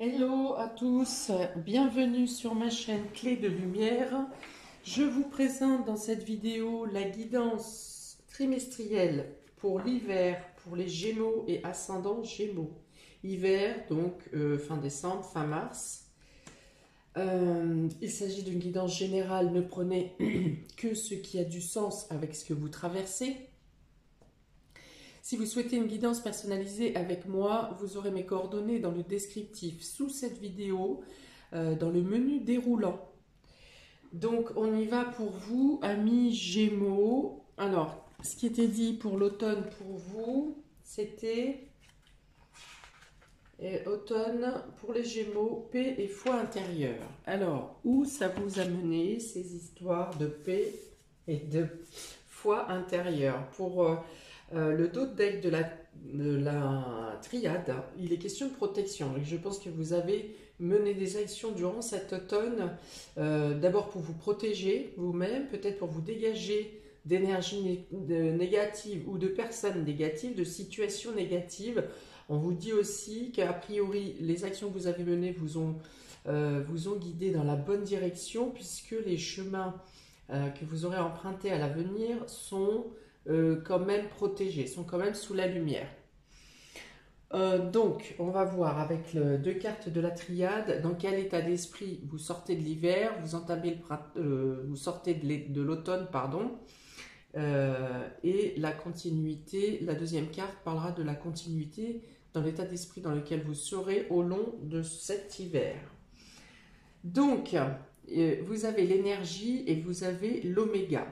Hello à tous, bienvenue sur ma chaîne Clé de Lumière. Je vous présente dans cette vidéo la guidance trimestrielle pour l'hiver, pour les Gémeaux et ascendant Gémeaux. Hiver, donc fin décembre, fin mars. Il s'agit d'une guidance générale, ne prenez que ce qui a du sens avec ce que vous traversez. Si vous souhaitez une guidance personnalisée avec moi, vous aurez mes coordonnées dans le descriptif sous cette vidéo, dans le menu déroulant. Donc on y va pour vous, amis Gémeaux. Alors, ce qui était dit pour l'automne pour vous, c'était automne pour les Gémeaux, paix et foi intérieure. Alors, où ça vous a mené ces histoires de paix et de foi intérieure? Pour le dos de deck de la triade, il est question de protection. Donc, je pense que vous avez mené des actions durant cet automne, d'abord pour vous protéger vous-même, peut-être pour vous dégager d'énergie négative ou de personnes négatives, de situations négatives. On vous dit aussi qu'a priori, les actions que vous avez menées vous ont guidé dans la bonne direction, puisque les chemins que vous aurez empruntés à l'avenir sont quand même protégés, sont quand même sous la lumière. Donc, on va voir avec deux cartes de la triade dans quel état d'esprit vous sortez de l'hiver, vous entamez vous sortez de l'automne, pardon. Et la continuité, la deuxième carte parlera de la continuité dans l'état d'esprit dans lequel vous serez au long de cet hiver. Donc, vous avez l'énergie et vous avez l'oméga.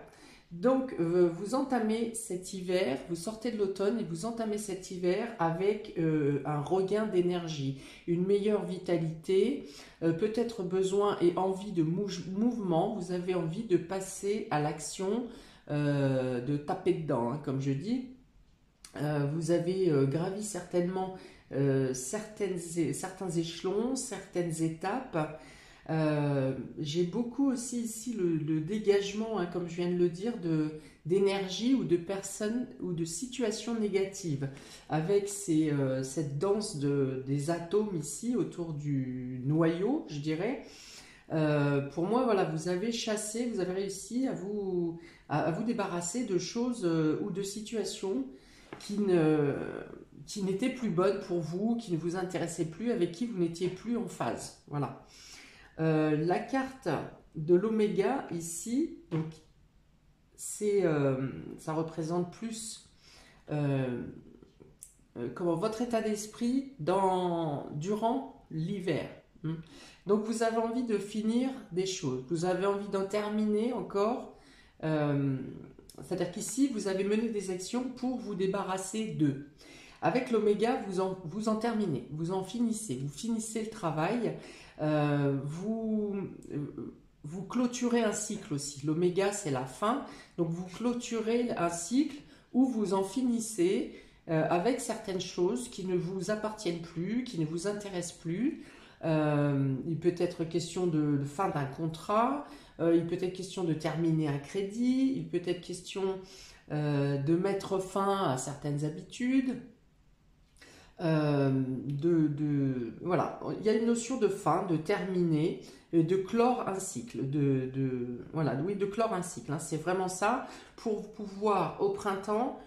Donc, vous entamez cet hiver, vous sortez de l'automne et vous entamez cet hiver avec un regain d'énergie, une meilleure vitalité, peut-être besoin et envie de mouvement. Vous avez envie de passer à l'action, de taper dedans, hein, comme je dis. Vous avez gravi certainement certains échelons, certaines étapes. J'ai beaucoup aussi ici le dégagement, hein, comme je viens de le dire, d'énergie ou de personnes ou de situations négatives, avec cette danse des atomes ici autour du noyau, je dirais. Pour moi, voilà, vous avez chassé, vous avez réussi à vous débarrasser de choses ou de situations qui n'étaient plus bonnes pour vous, qui ne vous intéressaient plus, avec qui vous n'étiez plus en phase. Voilà. La carte de l'oméga ici, donc ça représente plus comment votre état d'esprit durant l'hiver. Donc vous avez envie de finir des choses, vous avez envie d'en terminer encore. C'est-à-dire qu'ici vous avez mené des actions pour vous débarrasser d'eux. Avec l'oméga, vous en terminez, vous en finissez, vous finissez le travail, vous clôturez un cycle aussi. L'oméga, c'est la fin, donc vous clôturez un cycle où vous en finissez avec certaines choses qui ne vous appartiennent plus, qui ne vous intéressent plus. Il peut être question de fin d'un contrat, il peut être question de terminer un crédit, il peut être question de mettre fin à certaines habitudes. Voilà, il y a une notion de fin, de terminer, de clore un cycle, voilà, oui, de clore un cycle, hein, c'est vraiment ça, pour pouvoir au printemps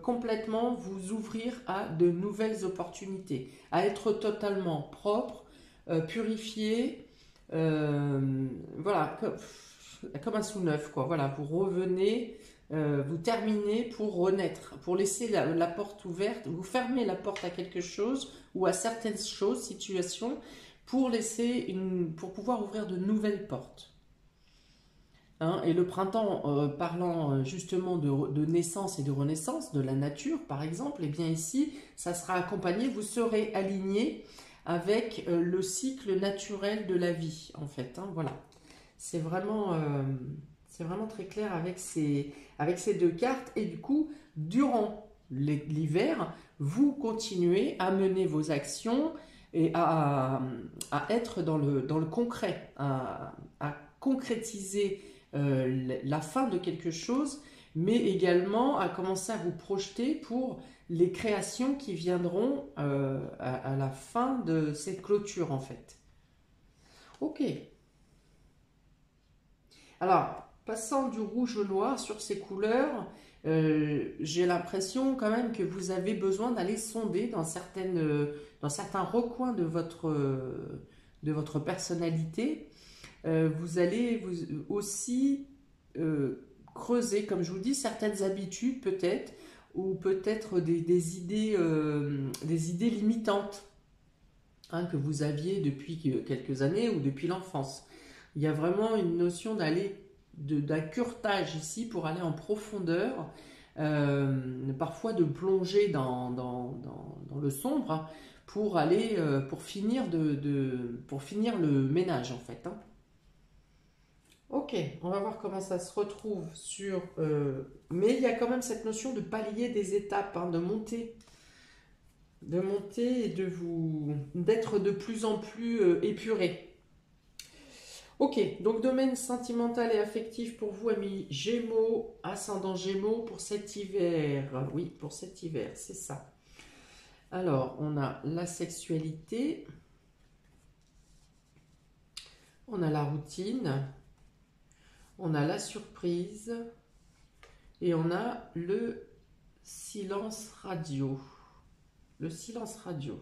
complètement vous ouvrir à de nouvelles opportunités, à être totalement propre, purifié, voilà, comme un sous-neuf, quoi, voilà, vous revenez. Vous terminez pour renaître, pour laisser la porte ouverte, vous fermez la porte à quelque chose ou à certaines choses, situations, pour pouvoir ouvrir de nouvelles portes. Hein, et le printemps, parlant justement de naissance et de renaissance, de la nature par exemple, et bien ici, ça sera accompagné, vous serez aligné avec le cycle naturel de la vie, en fait. Hein, voilà, c'est vraiment très clair avec ces deux cartes. Et du coup, durant l'hiver, vous continuez à mener vos actions et à être dans le concret, à concrétiser la fin de quelque chose, mais également à commencer à vous projeter pour les créations qui viendront à la fin de cette clôture en fait. Ok. Alors, passant du rouge au noir sur ces couleurs, j'ai l'impression quand même que vous avez besoin d'aller sonder dans certains recoins de votre personnalité. Vous allez aussi creuser, comme je vous dis, certaines habitudes peut-être, ou peut-être des idées limitantes hein, que vous aviez depuis quelques années ou depuis l'enfance. Il y a vraiment une notion d'un curtage ici pour aller en profondeur, parfois de plonger dans le sombre hein, pour aller pour finir le ménage en fait. Hein. Ok, on va voir comment ça se retrouve mais il y a quand même cette notion de palier des étapes, hein, de monter et d'être de plus en plus épuré. Ok, donc domaine sentimental et affectif pour vous, amis Gémeaux, ascendant Gémeaux pour cet hiver. Oui, pour cet hiver, c'est ça. Alors, on a la sexualité, on a la routine, on a la surprise et on a le silence radio. Le silence radio.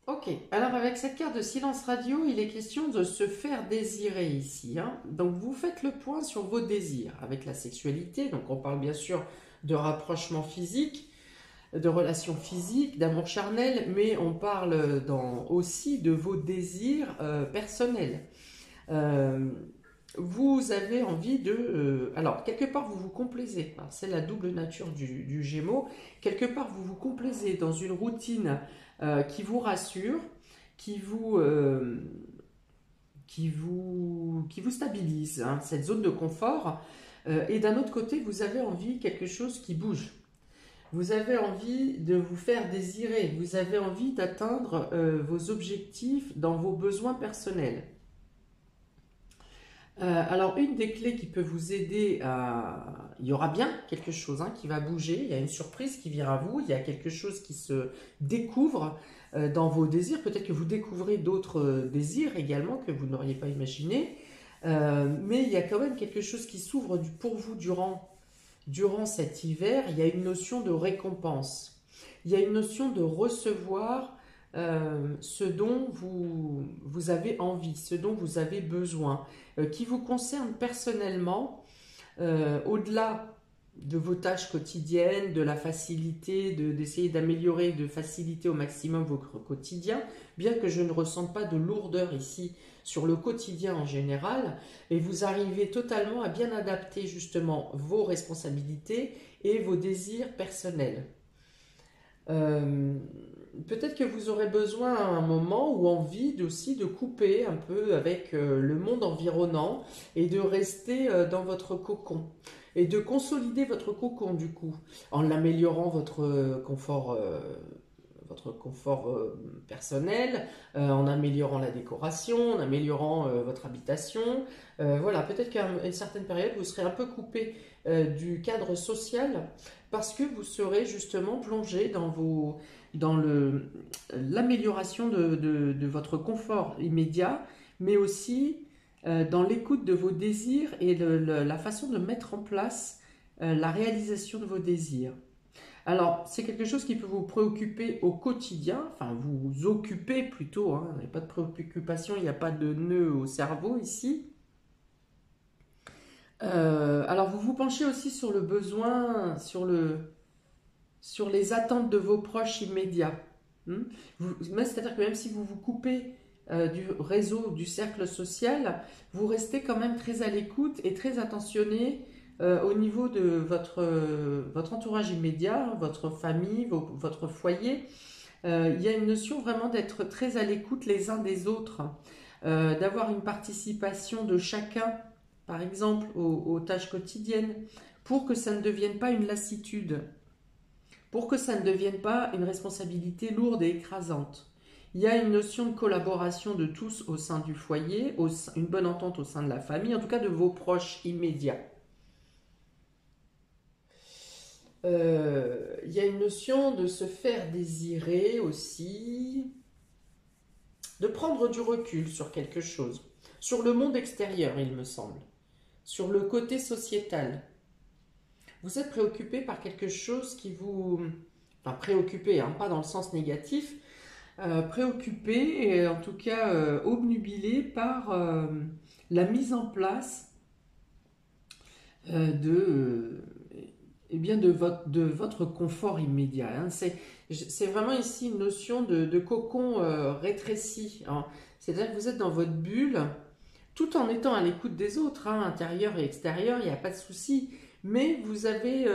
Ok, alors avec cette carte de silence radio, il est question de se faire désirer ici. Hein. Donc vous faites le point sur vos désirs avec la sexualité. Donc on parle bien sûr de rapprochement physique, de relations physiques, d'amour charnel, mais on parle aussi de vos désirs personnels. Vous avez envie alors, quelque part, vous vous complaisez. C'est la double nature du Gémeaux. Quelque part, vous vous complaisez dans une routine qui vous rassure, qui vous stabilise, hein, cette zone de confort. Et d'un autre côté, vous avez envie de quelque chose qui bouge. Vous avez envie de vous faire désirer. Vous avez envie d'atteindre vos objectifs dans vos besoins personnels. Alors, une des clés qui peut vous aider il y aura bien quelque chose hein, qui va bouger, il y a une surprise qui vient à vous, il y a quelque chose qui se découvre dans vos désirs. Peut-être que vous découvrez d'autres désirs également que vous n'auriez pas imaginé. Mais il y a quand même quelque chose qui s'ouvre pour vous durant cet hiver. Il y a une notion de récompense. Il y a une notion de recevoir ce dont vous avez envie, ce dont vous avez besoin, qui vous concerne personnellement, au-delà de vos tâches quotidiennes, de la facilité, d'essayer d'améliorer, de faciliter au maximum votre quotidien, bien que je ne ressente pas de lourdeur ici sur le quotidien en général, et vous arrivez totalement à bien adapter justement vos responsabilités et vos désirs personnels. Peut-être que vous aurez besoin à un moment ou envie aussi de couper un peu avec le monde environnant et de rester dans votre cocon et de consolider votre cocon du coup en améliorant votre confort personnel, en améliorant la décoration, en améliorant votre habitation. Voilà, peut-être qu'à une certaine période, vous serez un peu coupé du cadre social parce que vous serez justement plongé dans l'amélioration de votre confort immédiat, mais aussi dans l'écoute de vos désirs et la façon de mettre en place la réalisation de vos désirs. Alors, c'est quelque chose qui peut vous préoccuper au quotidien, enfin vous occuper plutôt, hein, il n'y a pas de préoccupation, il n'y a pas de nœud au cerveau ici. Alors, vous vous penchez aussi sur le besoin, sur les attentes de vos proches immédiats. C'est-à-dire que même si vous vous coupez du réseau, du cercle social, vous restez quand même très à l'écoute et très attentionné au niveau de votre entourage immédiat, votre famille, votre foyer. Il y a une notion vraiment d'être très à l'écoute les uns des autres, d'avoir une participation de chacun, par exemple, aux tâches quotidiennes, pour que ça ne devienne pas une lassitude, pour que ça ne devienne pas une responsabilité lourde et écrasante. Il y a une notion de collaboration de tous au sein du foyer, une bonne entente au sein de la famille, en tout cas de vos proches immédiats. Il y a une notion de se faire désirer aussi, de prendre du recul sur quelque chose, sur le monde extérieur, il me semble, sur le côté sociétal. Vous êtes préoccupé par quelque chose qui vous... Enfin, préoccupé, hein, pas dans le sens négatif, préoccupé et en tout cas obnubilé par la mise en place eh bien de votre confort immédiat. Hein. C'est vraiment ici une notion de cocon rétréci. Hein. C'est-à-dire que vous êtes dans votre bulle, tout en étant à l'écoute des autres, hein, intérieur et extérieur, il n'y a pas de souci. Mais vous avez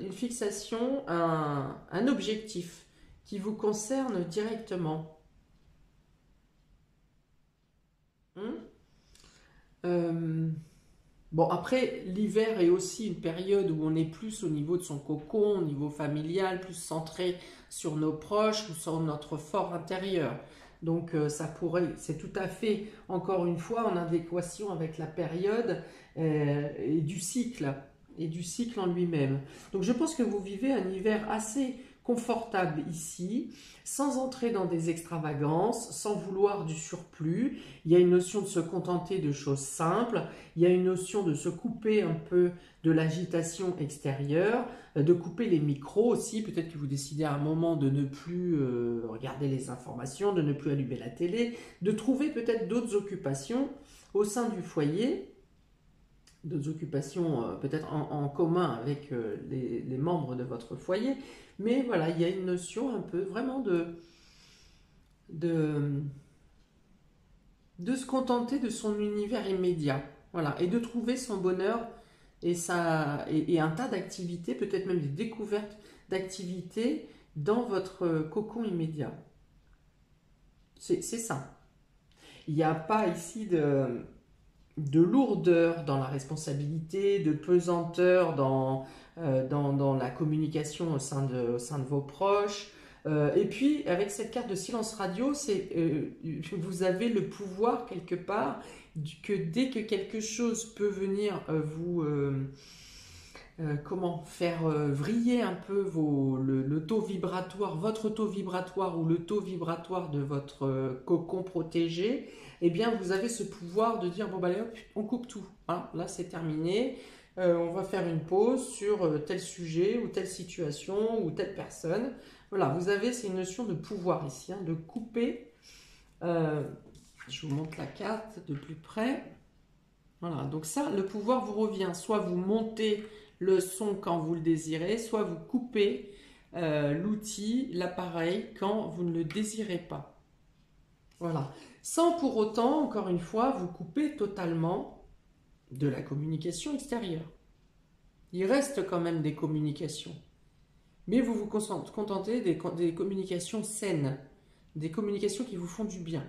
une fixation, un objectif qui vous concerne directement. Bon, après, l'hiver est aussi une période où on est plus au niveau de son cocon, au niveau familial, plus centré sur nos proches ou sur notre fort intérieur. Donc, ça pourrait, c'est tout à fait, encore une fois, en adéquation avec la période et du cycle en lui-même. Donc, je pense que vous vivez un hiver assez confortable ici, sans entrer dans des extravagances, sans vouloir du surplus. Il y a une notion de se contenter de choses simples, il y a une notion de se couper un peu de l'agitation extérieure, de couper les micros aussi, peut-être que vous décidez à un moment de ne plus regarder les informations, de ne plus allumer la télé, de trouver peut-être d'autres occupations au sein du foyer, d'autres occupations peut-être en commun avec les membres de votre foyer, mais voilà, il y a une notion un peu vraiment de se contenter de son univers immédiat, voilà, et de trouver son bonheur et un tas d'activités, peut-être même des découvertes d'activités dans votre cocon immédiat. C'est ça. Il n'y a pas ici de lourdeur dans la responsabilité, de pesanteur dans la communication au sein de vos proches. Et puis, avec cette carte de silence radio, vous avez le pouvoir quelque part que dès que quelque chose peut venir comment faire vriller un peu le taux vibratoire, votre taux vibratoire ou le taux vibratoire de votre cocon protégé, eh bien vous avez ce pouvoir de dire bon bah allez hop, on coupe tout, hein, là c'est terminé, on va faire une pause sur tel sujet ou telle situation ou telle personne. Voilà, vous avez, c'est une notion de pouvoir ici, hein, de couper. Je vous montre la carte de plus près. Voilà, donc ça, le pouvoir vous revient. Soit vous montez le son quand vous le désirez, soit vous coupez l'outil, l'appareil, quand vous ne le désirez pas. Voilà. Sans pour autant, encore une fois, vous couper totalement de la communication extérieure. Il reste quand même des communications. Mais vous vous contentez des communications saines, des communications qui vous font du bien.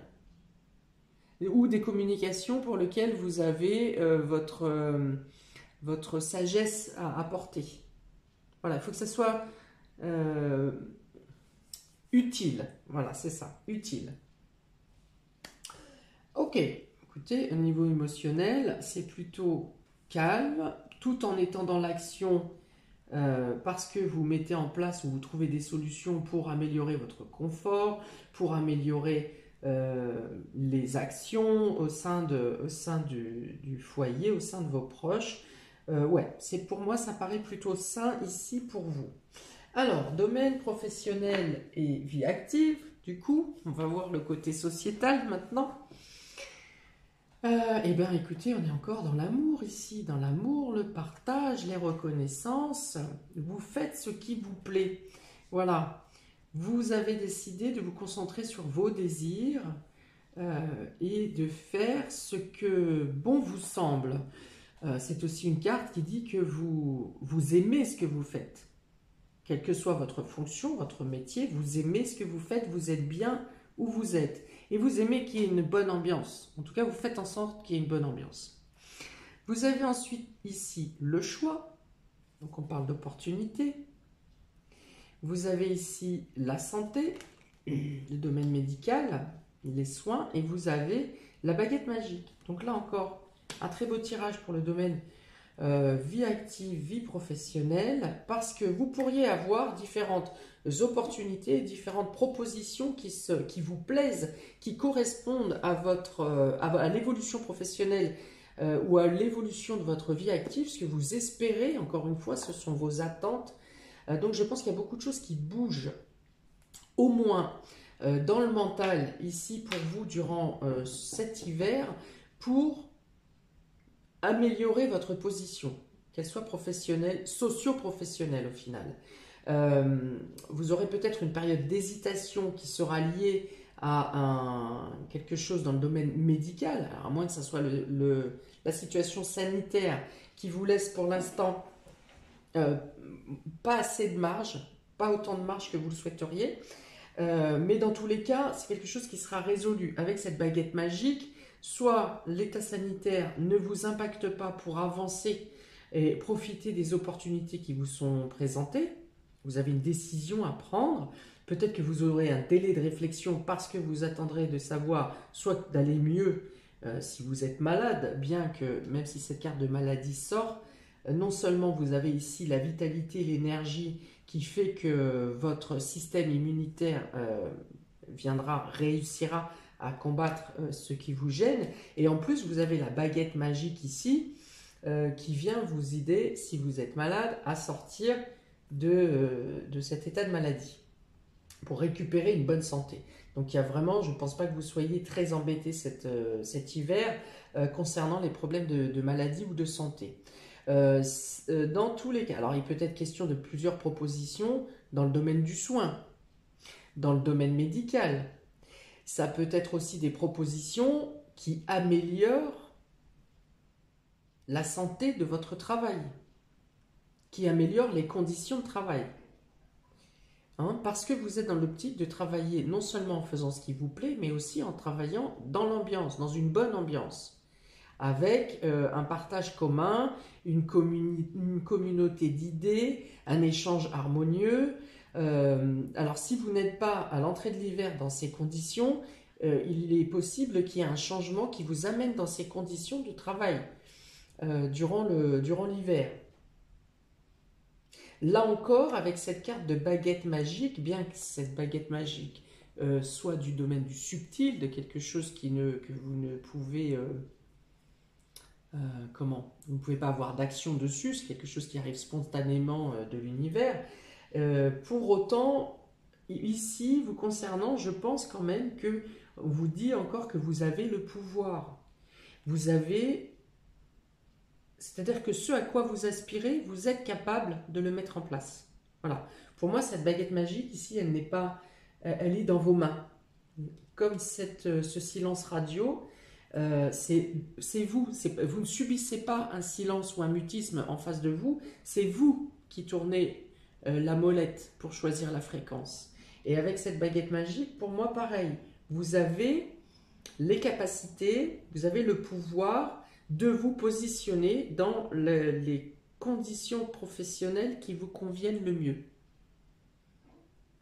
Ou des communications pour lesquelles vous avez votre sagesse à apporter. Voilà, il faut que ça soit utile. Voilà, c'est ça, utile. Ok, écoutez, au niveau émotionnel, c'est plutôt calme, tout en étant dans l'action parce que vous mettez en place ou vous trouvez des solutions pour améliorer votre confort, pour améliorer les actions au sein du foyer, au sein de vos proches. Ouais, pour moi, ça paraît plutôt sain ici pour vous. Alors, domaine professionnel et vie active, du coup, on va voir le côté sociétal maintenant. Eh bien, écoutez, on est encore dans l'amour ici, dans l'amour, le partage, les reconnaissances. Vous faites ce qui vous plaît. Voilà. Vous avez décidé de vous concentrer sur vos désirs et de faire ce que bon vous semble. C'est aussi une carte qui dit que vous aimez ce que vous faites. Quelle que soit votre fonction, votre métier, vous aimez ce que vous faites, vous êtes bien où vous êtes. Et vous aimez qu'il y ait une bonne ambiance. En tout cas, vous faites en sorte qu'il y ait une bonne ambiance. Vous avez ensuite ici le choix. Donc on parle d'opportunité. Vous avez ici la santé. le domaine médical, les soins, et vous avez la baguette magique. Donc là encore, un très beau tirage pour le domaine vie active, vie professionnelle, parce que vous pourriez avoir différentes opportunités, différentes propositions qui vous plaisent, qui correspondent à à l'évolution professionnelle ou à l'évolution de votre vie active, ce que vous espérez, encore une fois, ce sont vos attentes. Donc je pense qu'il y a beaucoup de choses qui bougent, au moins dans le mental, ici pour vous, durant cet hiver, pour améliorer votre position, qu'elle soit professionnelle, socio-professionnelle au final. Vous aurez peut-être une période d'hésitation qui sera liée à quelque chose dans le domaine médical, alors à moins que ce soit la situation sanitaire qui vous laisse pour l'instant pas assez de marge, pas autant de marge que vous le souhaiteriez. Mais dans tous les cas, c'est quelque chose qui sera résolu avec cette baguette magique. Soit l'état sanitaire ne vous impacte pas pour avancer et profiter des opportunités qui vous sont présentées. Vous avez une décision à prendre. Peut-être que vous aurez un délai de réflexion parce que vous attendrez de savoir soit d'aller mieux si vous êtes malade, bien que même si cette carte de maladie sort, non seulement vous avez ici la vitalité, l'énergie qui fait que votre système immunitaire réussira à combattre ce qui vous gêne, et en plus vous avez la baguette magique ici qui vient vous aider, si vous êtes malade, à sortir de cet état de maladie pour récupérer une bonne santé. Donc il y a vraiment, je ne pense pas que vous soyez très embêté cet hiver concernant les problèmes de maladie ou de santé. Dans tous les cas, alors il peut être question de plusieurs propositions dans le domaine du soin, dans le domaine médical. Ça peut être aussi des propositions qui améliorent la santé de votre travail, qui améliorent les conditions de travail. Parce que vous êtes dans l'optique de travailler non seulement en faisant ce qui vous plaît, mais aussi en travaillant dans l'ambiance, dans une bonne ambiance, avec un partage commun, une communauté d'idées, un échange harmonieux. Alors si vous n'êtes pas à l'entrée de l'hiver dans ces conditions, il est possible qu'il y ait un changement qui vous amène dans ces conditions de travail durant l'hiver. Là encore, avec cette carte de baguette magique, bien que cette baguette magique soit du domaine du subtil, de quelque chose que vous ne pouvez... vous ne pouvez pas avoir d'action dessus, c'est quelque chose qui arrive spontanément de l'univers. Pour autant, ici, vous concernant, je pense quand même que on vous dit encore que vous avez le pouvoir. Vous avez, c'est-à-dire que ce à quoi vous aspirez, vous êtes capable de le mettre en place. Voilà. Pour moi, cette baguette magique ici, elle n'est pas, elle est dans vos mains. Comme ce silence radio. C'est vous, vous ne subissez pas un silence ou un mutisme en face de vous, c'est vous qui tournez la molette pour choisir la fréquence. Et avec cette baguette magique, pour moi pareil, vous avez les capacités, vous avez le pouvoir de vous positionner dans les conditions professionnelles qui vous conviennent le mieux.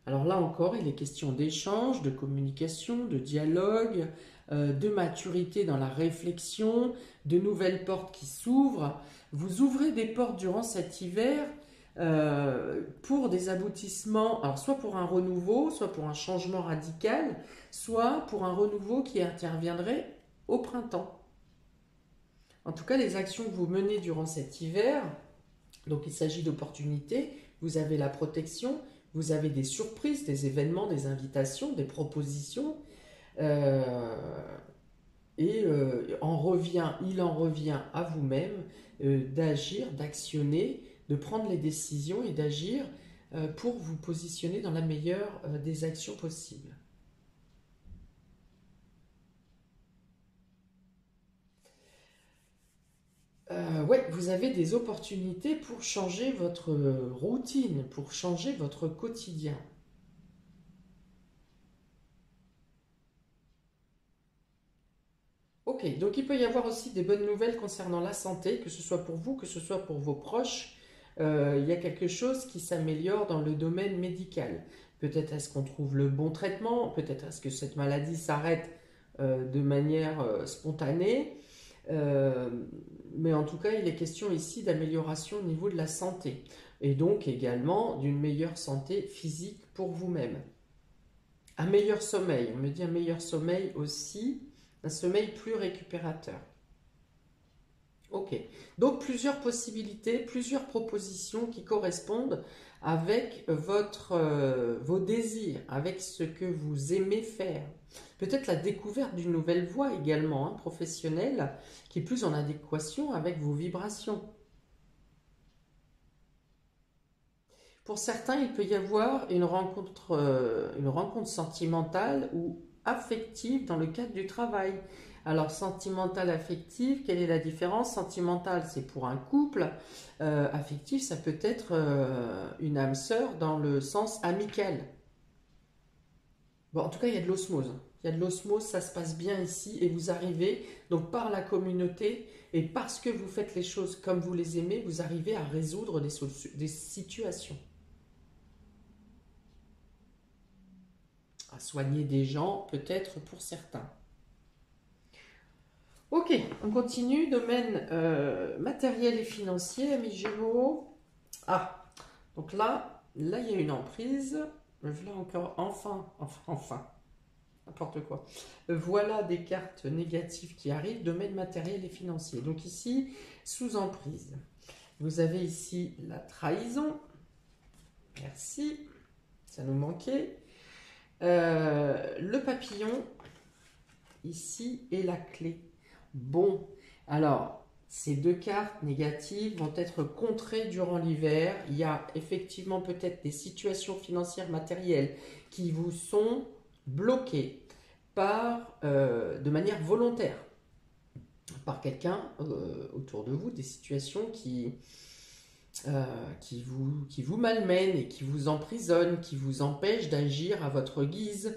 Alors là encore, il est question d'échange, de communication, de dialogue, de maturité dans la réflexion, de nouvelles portes qui s'ouvrent. Vous ouvrez des portes durant cet hiver pour des aboutissements, alors soit pour un renouveau, soit pour un changement radical, soit pour un renouveau qui interviendrait au printemps. En tout cas, les actions que vous menez durant cet hiver, donc il s'agit d'opportunités, vous avez la protection, vous avez des surprises, des événements, des invitations, des propositions, il en revient à vous-même d'agir, d'actionner, de prendre les décisions et d'agir pour vous positionner dans la meilleure des actions possibles. Ouais, vous avez des opportunités pour changer votre routine, pour changer votre quotidien. Ok, donc il peut y avoir aussi des bonnes nouvelles concernant la santé, que ce soit pour vous, que ce soit pour vos proches. il y a quelque chose qui s'améliore dans le domaine médical. Peut-être est-ce qu'on trouve le bon traitement, peut-être est-ce que cette maladie s'arrête de manière spontanée. Mais en tout cas, il est question ici d'amélioration au niveau de la santé et donc également d'une meilleure santé physique pour vous-même. Un meilleur sommeil, on me dit un meilleur sommeil aussi, un sommeil plus récupérateur. Ok, donc plusieurs possibilités, plusieurs propositions qui correspondent avec vos désirs, avec ce que vous aimez faire. Peut-être la découverte d'une nouvelle voie également, hein, professionnelle, qui est plus en adéquation avec vos vibrations. Pour certains, il peut y avoir une rencontre sentimentale ou affective dans le cadre du travail. Alors, sentimentale, affective, quelle est la différence? Sentimentale, c'est pour un couple. Affective, ça peut être une âme sœur dans le sens amical. Bon, en tout cas, il y a de l'osmose. Il y a de l'osmose, ça se passe bien ici et vous arrivez, donc par la communauté et parce que vous faites les choses comme vous les aimez, vous arrivez à résoudre des situations. À soigner des gens, peut-être pour certains. Ok, on continue, domaine matériel et financier, amis Gémeaux. Ah, donc là, il y a une emprise. Là encore, enfin, n'importe quoi. Voilà des cartes négatives qui arrivent, domaine matériel et financier. Donc ici, sous emprise. Vous avez ici la trahison. Merci, ça nous manquait. Le papillon, ici, et la clé. Bon, alors, ces deux cartes négatives vont être contrées durant l'hiver. Il y a effectivement peut-être des situations financières matérielles qui vous sont bloquées de manière volontaire par quelqu'un autour de vous, des situations qui vous malmènent et qui vous emprisonnent, qui vous empêchent d'agir à votre guise,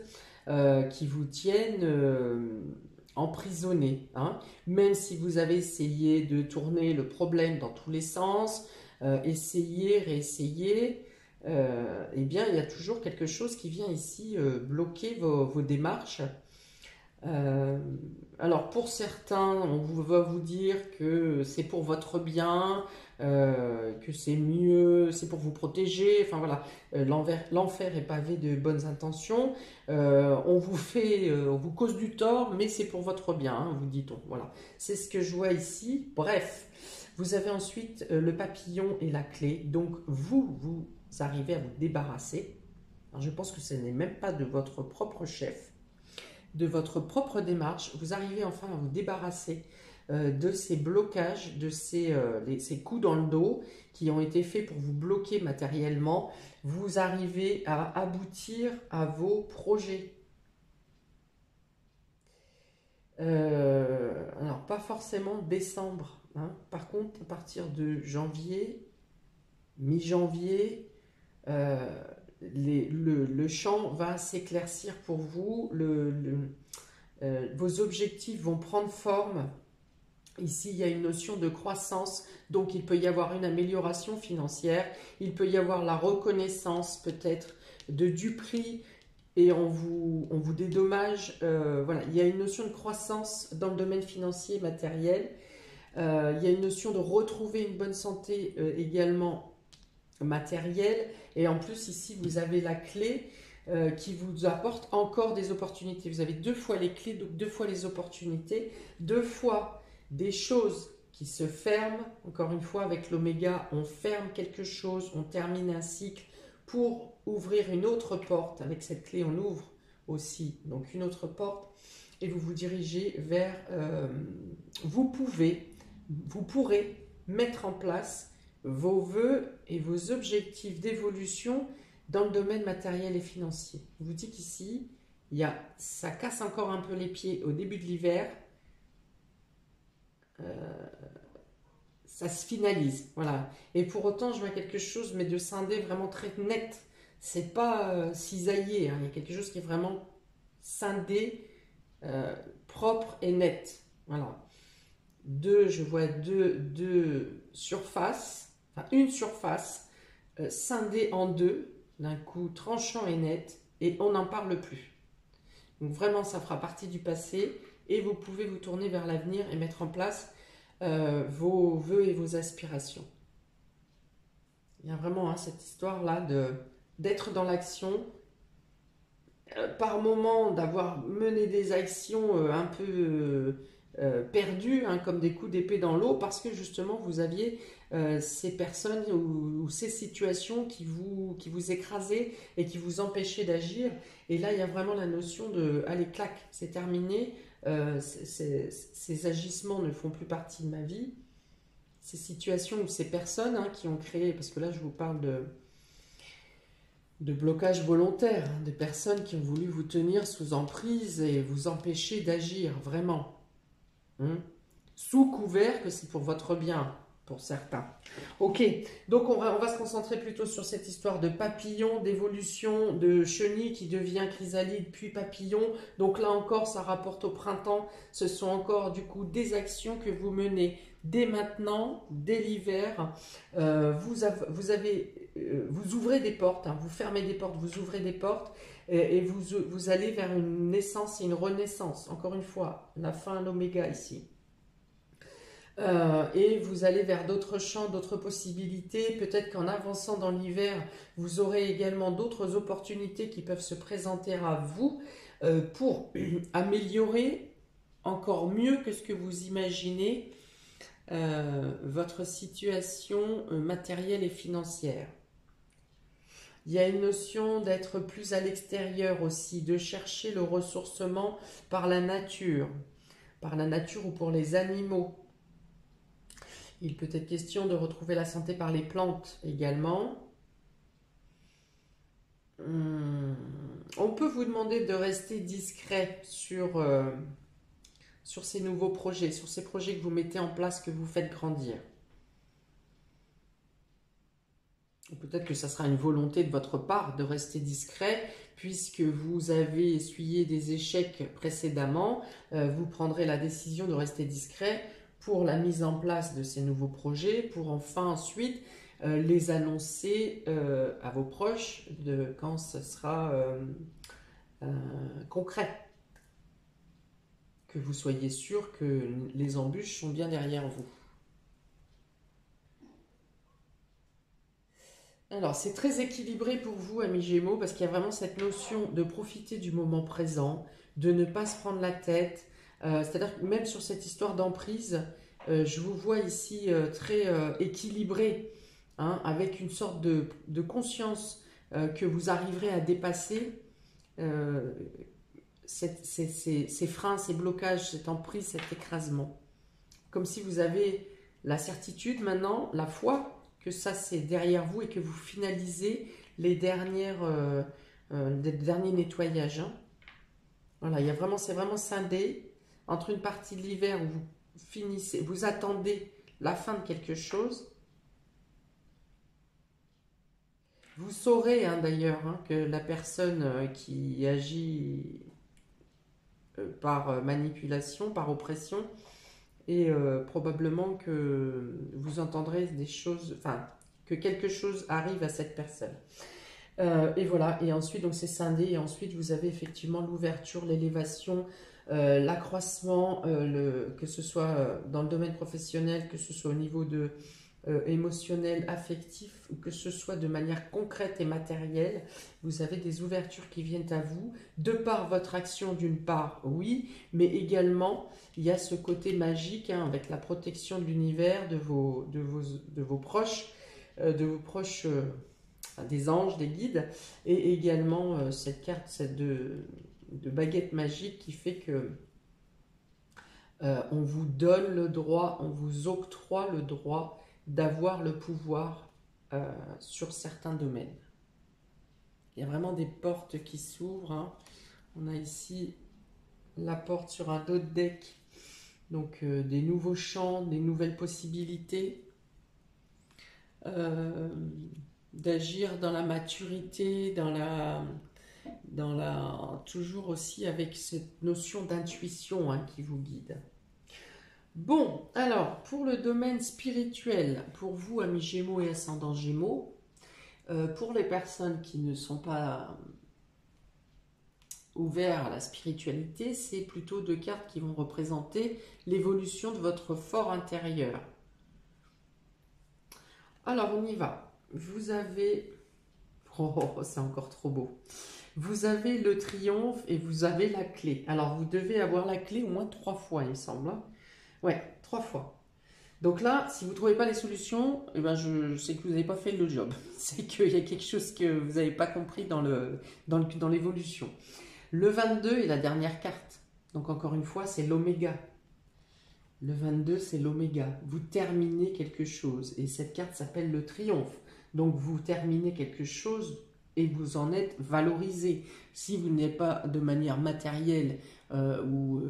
qui vous tiennent emprisonné, hein. Même si vous avez essayé de tourner le problème dans tous les sens, essayer, réessayer, eh bien il y a toujours quelque chose qui vient ici bloquer vos démarches. Alors pour certains, va vous dire que c'est pour votre bien, que c'est mieux, c'est pour vous protéger, enfin voilà, l'enfer est pavé de bonnes intentions, on vous cause du tort, mais c'est pour votre bien, hein, vous dit-on, voilà. C'est ce que je vois ici, bref. Vous avez ensuite le papillon et la clé, donc vous arrivez à vous débarrasser. Alors je pense que ce n'est même pas de votre propre chef, de votre propre démarche, vous arrivez enfin à vous débarrasser de ces blocages, de ces coups dans le dos qui ont été faits pour vous bloquer matériellement. Vous arrivez à aboutir à vos projets. Alors, pas forcément décembre, hein. Par contre, à partir de janvier, mi-janvier, le champ va s'éclaircir pour vous, vos objectifs vont prendre forme. Ici, il y a une notion de croissance, donc il peut y avoir une amélioration financière, il peut y avoir la reconnaissance peut-être du prix et on vous dédommage. Voilà, il y a une notion de croissance dans le domaine financier et matériel. Il y a une notion de retrouver une bonne santé également matérielle. Et en plus, ici, vous avez la clé qui vous apporte encore des opportunités. Vous avez deux fois les clés, donc deux fois les opportunités, deux fois des choses qui se ferment. Encore une fois, avec l'oméga, on ferme quelque chose, on termine un cycle pour ouvrir une autre porte. Avec cette clé, on ouvre aussi donc une autre porte et vous vous dirigez vers... vous pourrez mettre en place vos vœux et vos objectifs d'évolution dans le domaine matériel et financier. Je vous dis qu'ici, ça casse encore un peu les pieds au début de l'hiver. Ça se finalise, voilà. Et pour autant, je vois quelque chose, mais de scindé vraiment très net. C'est pas cisaillé, hein. Il y a quelque chose qui est vraiment scindé, propre et net. Voilà. Je vois deux surfaces enfin une surface scindée en deux, d'un coup tranchant et net, et on n'en parle plus. Donc vraiment, ça fera partie du passé, et vous pouvez vous tourner vers l'avenir et mettre en place vos vœux et vos aspirations. Il y a vraiment hein, cette histoire-là d'être dans l'action, par moment d'avoir mené des actions un peu perdues, hein, comme des coups d'épée dans l'eau, parce que justement vous aviez ces personnes ou ces situations qui vous écrasaient et qui vous empêchaient d'agir. Et là, il y a vraiment la notion de allez, clac, c'est terminé, ces agissements ne font plus partie de ma vie. Ces situations ou ces personnes hein, qui ont créé, parce que là je vous parle de blocage volontaire, hein, de personnes qui ont voulu vous tenir sous emprise et vous empêcher d'agir, vraiment. Hein, sous couvert que c'est pour votre bien, pour certains. Ok, donc on va se concentrer plutôt sur cette histoire de papillon, d'évolution, de chenille qui devient chrysalide, puis papillon. Donc là encore, ça rapporte au printemps. Ce sont encore du coup des actions que vous menez dès maintenant, dès l'hiver. Vous ouvrez des portes, hein, vous fermez des portes, vous ouvrez des portes. Et vous allez vers une naissance et une renaissance. Encore une fois, la fin, l'oméga ici. Et vous allez vers d'autres champs, d'autres possibilités. Peut-être qu'en avançant dans l'hiver, vous aurez également d'autres opportunités qui peuvent se présenter à vous pour améliorer encore mieux que ce que vous imaginez votre situation matérielle et financière. Il y a une notion d'être plus à l'extérieur aussi, de chercher le ressourcement par la nature ou pour les animaux. Il peut être question de retrouver la santé par les plantes également. On peut vous demander de rester discret sur ces nouveaux projets, sur ces projets que vous mettez en place, que vous faites grandir. Peut-être que ça sera une volonté de votre part de rester discret, puisque vous avez essuyé des échecs précédemment. Vous prendrez la décision de rester discret pour la mise en place de ces nouveaux projets, pour enfin ensuite les annoncer à vos proches quand ce sera concret. Que vous soyez sûr que les embûches sont bien derrière vous. Alors, c'est très équilibré pour vous, amis Gémeaux, parce qu'il y a vraiment cette notion de profiter du moment présent, de ne pas se prendre la tête. C'est-à-dire que même sur cette histoire d'emprise, je vous vois ici très équilibré, hein, avec une sorte de conscience que vous arriverez à dépasser ces freins, ces blocages, cette emprise, cet écrasement. Comme si vous avez la certitude maintenant, la foi, que ça c'est derrière vous et que vous finalisez les derniers nettoyages. Hein. Voilà, c'est vraiment scindé entre une partie de l'hiver où vous finissez, vous attendez la fin de quelque chose. Vous saurez hein, d'ailleurs hein, que la personne qui agit par manipulation, par oppression, et probablement que vous entendrez des choses, enfin, que quelque chose arrive à cette personne. Et voilà, et ensuite, donc c'est scindé, et ensuite vous avez effectivement l'ouverture, l'élévation, l'accroissement, que ce soit dans le domaine professionnel, que ce soit au niveau émotionnel, affectif, ou que ce soit de manière concrète et matérielle, vous avez des ouvertures qui viennent à vous, de par votre action d'une part, oui, mais également il y a ce côté magique hein, avec la protection de l'univers, de vos proches, des anges, des guides, et également cette carte de baguette magique qui fait que on vous donne le droit, on vous octroie le droit d'avoir le pouvoir sur certains domaines. Il y a vraiment des portes qui s'ouvrent. Hein. On a ici la porte sur un autre deck. Donc des nouveaux champs, des nouvelles possibilités. D'agir dans la maturité, toujours aussi avec cette notion d'intuition hein, qui vous guide. Bon, alors, pour le domaine spirituel, pour vous, amis Gémeaux et ascendants Gémeaux, pour les personnes qui ne sont pas ouverts à la spiritualité, c'est plutôt deux cartes qui vont représenter l'évolution de votre fort intérieur. Alors, on y va. Vous avez... Oh, c'est encore trop beau. Vous avez le triomphe et vous avez la clé. Alors, vous devez avoir la clé au moins 3 fois, il me semble. Hein. Ouais, 3 fois. Donc là, si vous ne trouvez pas les solutions, eh ben je sais que vous n'avez pas fait le job. C'est qu'il y a quelque chose que vous n'avez pas compris dans l'évolution. Le 22 est la dernière carte. Donc encore une fois, c'est l'oméga. Le 22, c'est l'oméga. Vous terminez quelque chose. Et cette carte s'appelle le triomphe. Donc vous terminez quelque chose et vous en êtes valorisé. Si vous n'êtes pas de manière matérielle ou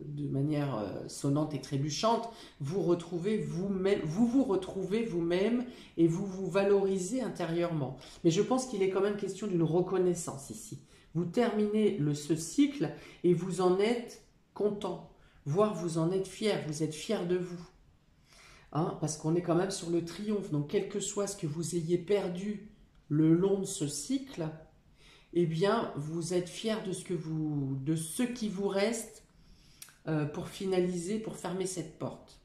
de manière sonnante et trébuchante, vous retrouvez vous-même, vous retrouvez vous-même et vous vous valorisez intérieurement. Mais je pense qu'il est quand même question d'une reconnaissance ici. Vous terminez ce cycle et vous en êtes content, voire vous en êtes fier, vous êtes fier de vous. Hein, parce qu'on est quand même sur le triomphe, donc quel que soit ce que vous ayez perdu le long de ce cycle, eh bien, vous êtes fier de ce qui vous reste pour finaliser, pour fermer cette porte.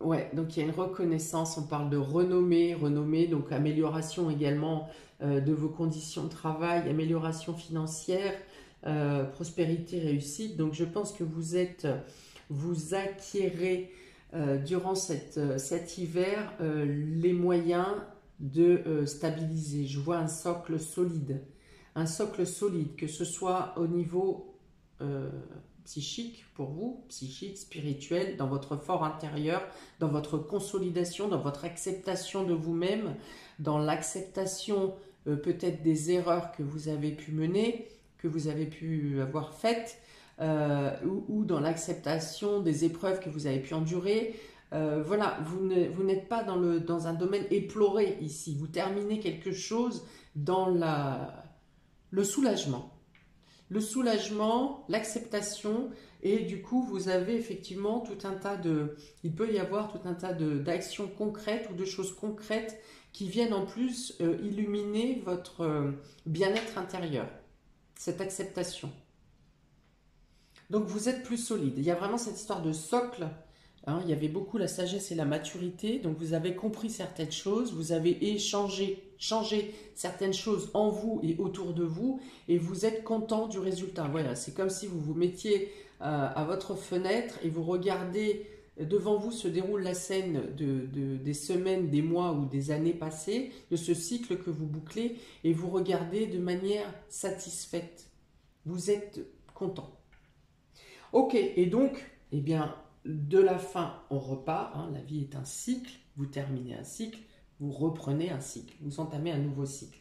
Ouais, donc il y a une reconnaissance, on parle de renommée, donc amélioration également de vos conditions de travail, amélioration financière, prospérité, réussite. Donc je pense que vous acquérez durant cet hiver les moyens de stabiliser. Je vois un socle solide, que ce soit au niveau psychique pour vous, psychique, spirituel, dans votre fort intérieur, dans votre consolidation, dans votre acceptation de vous-même, dans l'acceptation peut-être des erreurs que vous avez pu mener, que vous avez pu avoir faites, ou dans l'acceptation des épreuves que vous avez pu endurer. Voilà, vous n'êtes pas dans un domaine éploré ici. Vous terminez quelque chose dans le soulagement. Le soulagement, l'acceptation, et du coup, vous avez effectivement tout un tas il peut y avoir tout un tas d'actions concrètes ou de choses concrètes qui viennent en plus illuminer votre bien-être intérieur, cette acceptation. Donc vous êtes plus solide. Il y a vraiment cette histoire de socle. Hein, il y avait beaucoup la sagesse et la maturité. Donc vous avez compris certaines choses, vous avez changé certaines choses en vous et autour de vous, et vous êtes content du résultat. Voilà, c'est comme si vous vous mettiez à votre fenêtre et vous regardez, devant vous se déroule la scène des semaines, des mois ou des années passées, de ce cycle que vous bouclez, et vous regardez de manière satisfaite. Vous êtes content. Ok, et donc, eh bien, de la fin, on repart. Hein, la vie est un cycle. Vous terminez un cycle, vous reprenez un cycle, vous entamez un nouveau cycle.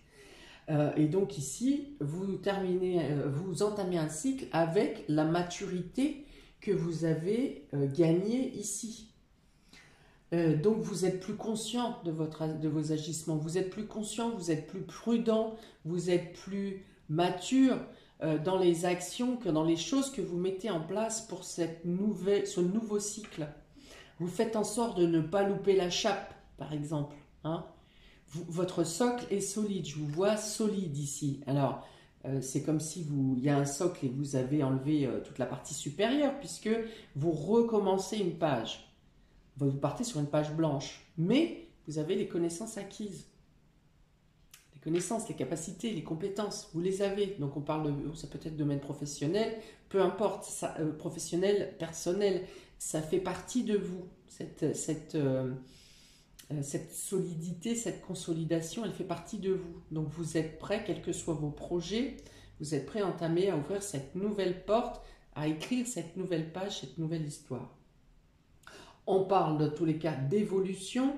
Et donc ici, vous entamez un cycle avec la maturité que vous avez gagnée ici. Donc vous êtes plus conscient de vos agissements, vous êtes plus conscient, vous êtes plus prudent, vous êtes plus mature dans les actions que dans les choses que vous mettez en place pour ce nouveau cycle. Vous faites en sorte de ne pas louper la chape, par exemple. Hein. Votre socle est solide, je vous vois solide ici. Alors, c'est comme si il y a un socle et vous avez enlevé toute la partie supérieure, puisque vous recommencez une page. Vous partez sur une page blanche, mais vous avez les connaissances acquises. Les connaissances, les capacités, les compétences, vous les avez. Donc on parle ça peut être domaine professionnel, peu importe, professionnel, personnel, ça fait partie de vous. Cette solidité, cette consolidation, elle fait partie de vous. Donc vous êtes prêt, quels que soient vos projets, vous êtes prêt à entamer, à ouvrir cette nouvelle porte, à écrire cette nouvelle page, cette nouvelle histoire. On parle dans tous les cas d'évolution,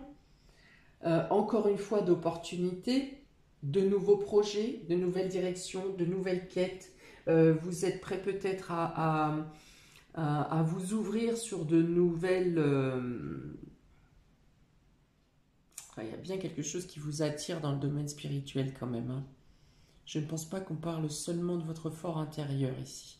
encore une fois d'opportunités, de nouveaux projets, de nouvelles directions, de nouvelles quêtes. Vous êtes prêt peut-être à vous ouvrir sur de nouvelles... il y a bien quelque chose qui vous attire dans le domaine spirituel quand même. Hein. Je ne pense pas qu'on parle seulement de votre fort intérieur ici.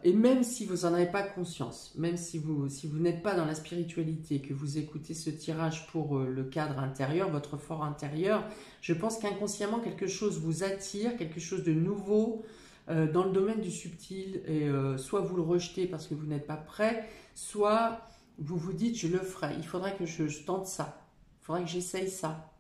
Et même si vous n'en avez pas conscience, même si vous n'êtes pas dans la spiritualité, que vous écoutez ce tirage pour le cadre intérieur, votre fort intérieur, je pense qu'inconsciemment quelque chose vous attire, quelque chose de nouveau dans le domaine du subtil, et soit vous le rejetez parce que vous n'êtes pas prêt, soit vous vous dites je le ferai, il faudrait que je tente ça, il faudrait que j'essaye ça.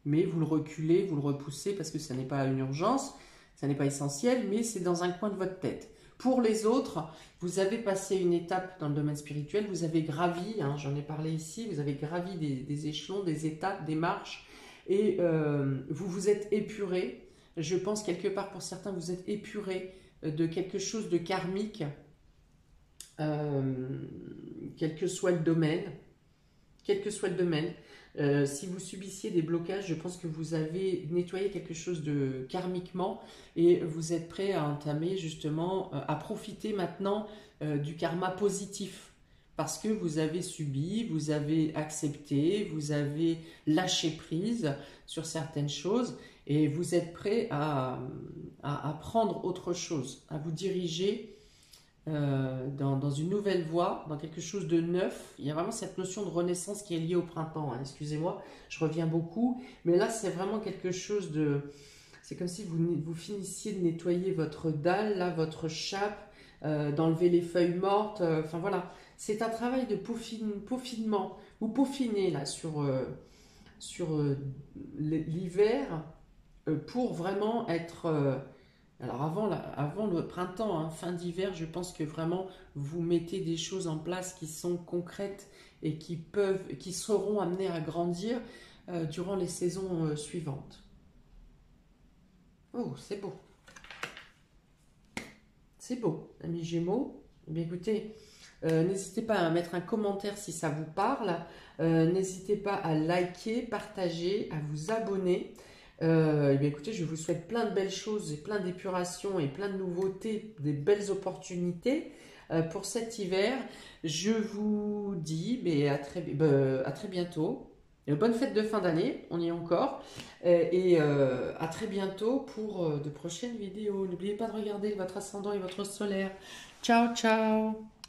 Mais vous le reculez, vous le repoussez parce que ça n'est pas une urgence, ça n'est pas essentiel, mais c'est dans un coin de votre tête. Pour les autres, vous avez passé une étape dans le domaine spirituel, vous avez gravi, j'en ai parlé ici, vous avez gravi des échelons, des étapes, des marches, et vous vous êtes épuré. Je pense quelque part pour certains, vous êtes épuré de quelque chose de karmique, quel que soit le domaine. Quel que soit le domaine, si vous subissiez des blocages, je pense que vous avez nettoyé quelque chose de karmiquement et vous êtes prêt à entamer justement, à profiter maintenant du karma positif. Parce que vous avez subi, vous avez accepté, vous avez lâché prise sur certaines choses et vous êtes prêt à prendre autre chose, à vous diriger dans une nouvelle voie, dans quelque chose de neuf. Il y a vraiment cette notion de renaissance qui est liée au printemps, excusez-moi, je reviens beaucoup, mais là c'est vraiment quelque chose de... C'est comme si vous finissiez de nettoyer votre dalle, là, votre chape, d'enlever les feuilles mortes, enfin voilà, c'est un travail de peaufinement, vous peaufinez là sur l'hiver pour vraiment être... alors avant le printemps, fin d'hiver, je pense que vraiment vous mettez des choses en place qui sont concrètes et qui seront amenées à grandir durant les saisons suivantes. Oh, c'est beau. C'est beau, amis Gémeaux. Eh bien, écoutez, n'hésitez pas à mettre un commentaire si ça vous parle. N'hésitez pas à liker, partager, à vous abonner. Eh bien, écoutez, je vous souhaite plein de belles choses et plein d'épuration et plein de nouveautés, des belles opportunités pour cet hiver. Je vous dis à très bientôt. Bonne fête de fin d'année, on y est encore. Et à très bientôt pour de prochaines vidéos. N'oubliez pas de regarder votre ascendant et votre solaire. Ciao, ciao!